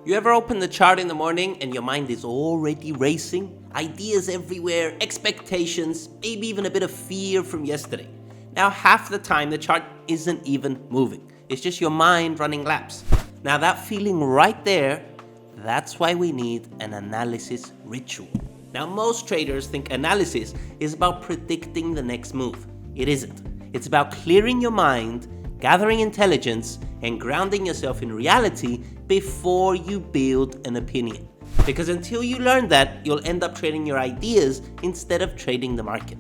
You ever open the chart in the morning and your mind is already racing? Ideas everywhere, expectations, maybe even a bit of fear from yesterday. Now half the time the chart isn't even moving. It's just your mind running laps. Now that feeling right there, that's why we need an analysis ritual. Now most traders think analysis is about predicting the next move. It isn't. It's about clearing your mind, gathering intelligence, and grounding yourself in reality before you build an opinion. Because until you learn that, you'll end up trading your ideas instead of trading the market.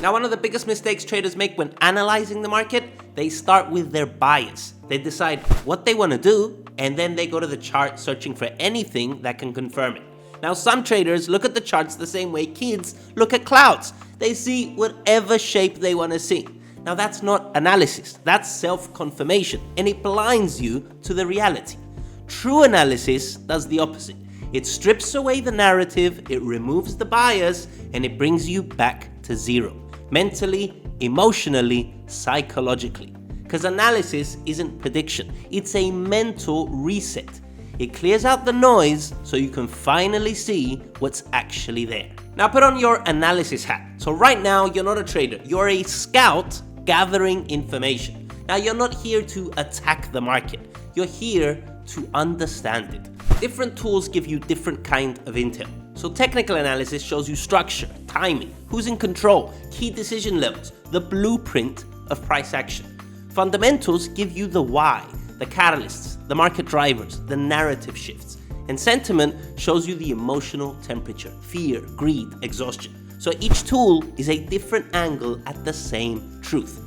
Now, one of the biggest mistakes traders make when analyzing the market, they start with their bias. They decide what they want to do, and then they go to the chart searching for anything that can confirm it. Now, some traders look at the charts the same way kids look at clouds. They see whatever shape they want to see. Now, that's not analysis. That's self-confirmation, and it blinds you to the reality. True analysis does the opposite. It strips away the narrative, it removes the bias, and it brings you back to zero. Mentally, emotionally, psychologically. Because analysis isn't prediction, it's a mental reset. It clears out the noise so you can finally see what's actually there. Now put on your analysis hat. So right now, you're not a trader, you're a scout gathering information. Now you're not here to attack the market, you're here to understand it. Different tools give you different kind of intel. So technical analysis shows you structure, timing, who's in control, key decision levels, the blueprint of price action. Fundamentals give you the why, the catalysts, the market drivers, the narrative shifts. And sentiment shows you the emotional temperature, fear, greed, exhaustion. So each tool is a different angle at the same truth.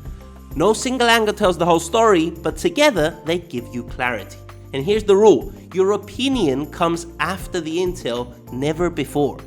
No single angle tells the whole story, but together they give you clarity. And here's the rule, your opinion comes after the intel, never before.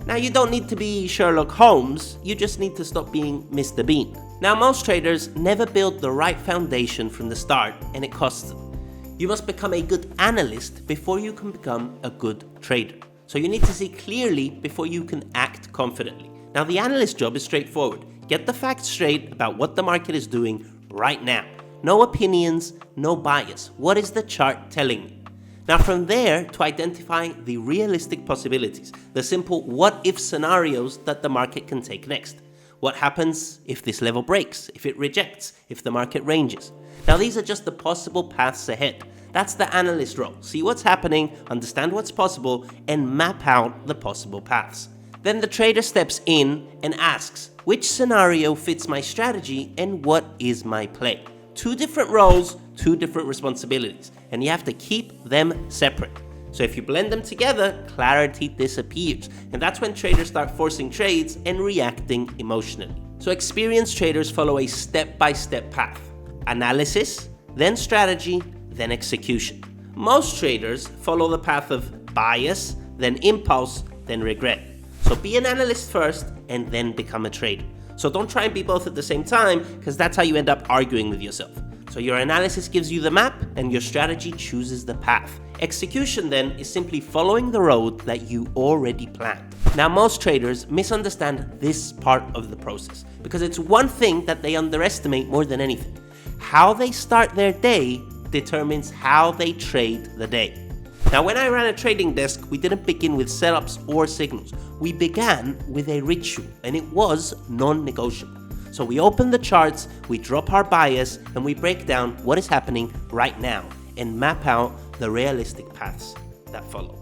Now you don't need to be Sherlock Holmes, you just need to stop being Mr. Bean. Now most traders never build the right foundation from the start, and it costs them. You must become a good analyst before you can become a good trader. So you need to see clearly before you can act confidently. Now the analyst job is straightforward. Get the facts straight about what the market is doing right now. No opinions, no bias. What is the chart telling me? Now from there to identifying the realistic possibilities, the simple what-if scenarios that the market can take next. What happens if this level breaks, if it rejects, if the market ranges? Now these are just the possible paths ahead. That's the analyst role. See what's happening, understand what's possible, and map out the possible paths. Then the trader steps in and asks, which scenario fits my strategy and what is my play? Two different roles, two different responsibilities, and you have to keep them separate. So if you blend them together, clarity disappears. And that's when traders start forcing trades and reacting emotionally. So experienced traders follow a step-by-step path. Analysis, then strategy, then execution. Most traders follow the path of bias, then impulse, then regret. So be an analyst first and then become a trader. So don't try and be both at the same time, because that's how you end up arguing with yourself. So your analysis gives you the map and your strategy chooses the path. Execution then is simply following the road that you already planned. Now most traders misunderstand this part of the process because it's one thing that they underestimate more than anything. How they start their day determines how they trade the day. Now when I ran a trading desk, we didn't begin with setups or signals. We began with a ritual, and it was non-negotiable. So we open the charts, we drop our bias, and we break down what is happening right now and map out the realistic paths that follow.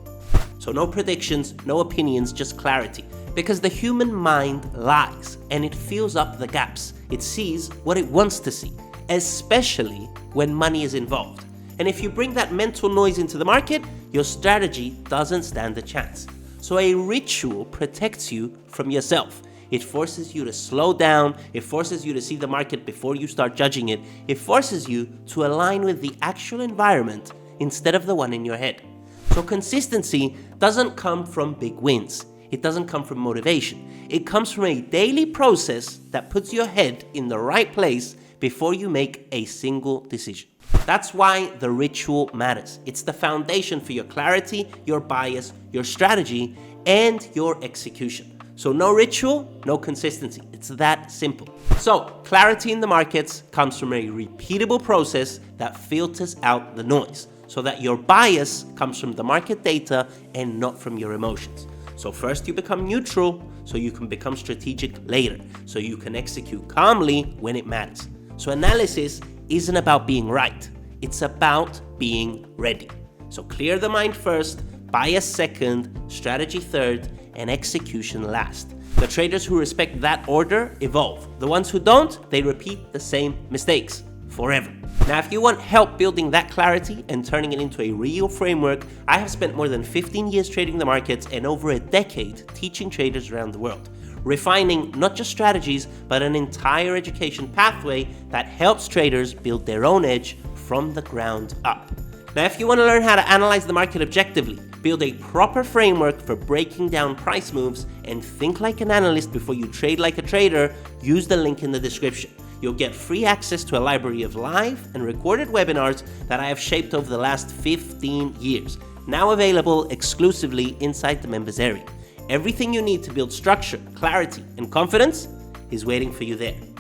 So no predictions, no opinions, just clarity. Because the human mind lies and it fills up the gaps. It sees what it wants to see, especially when money is involved. And if you bring that mental noise into the market, your strategy doesn't stand a chance. So a ritual protects you from yourself. It forces you to slow down, it forces you to see the market before you start judging it, it forces you to align with the actual environment instead of the one in your head. So consistency doesn't come from big wins, it doesn't come from motivation, it comes from a daily process that puts your head in the right place before you make a single decision. That's why the ritual matters. It's the foundation for your clarity, your bias, your strategy, and your execution. So no ritual, no consistency. It's that simple. So clarity in the markets comes from a repeatable process that filters out the noise, so that your bias comes from the market data and not from your emotions. So first you become neutral, so you can become strategic later, so you can execute calmly when it matters. So analysis isn't about being right, it's about being ready. So clear the mind first, bias second, strategy third, and execution last. The traders who respect that order evolve. The ones who don't, they repeat the same mistakes forever. Now, if you want help building that clarity and turning it into a real framework, I have spent more than 15 years trading the markets and over a decade teaching traders around the world, refining not just strategies, but an entire education pathway that helps traders build their own edge from the ground up. Now, if you want to learn how to analyze the market objectively, build a proper framework for breaking down price moves, and think like an analyst before you trade like a trader, use the link in the description. You'll get free access to a library of live and recorded webinars that I have shaped over the last 15 years, now available exclusively inside the members area. Everything you need to build structure, clarity, and confidence is waiting for you there.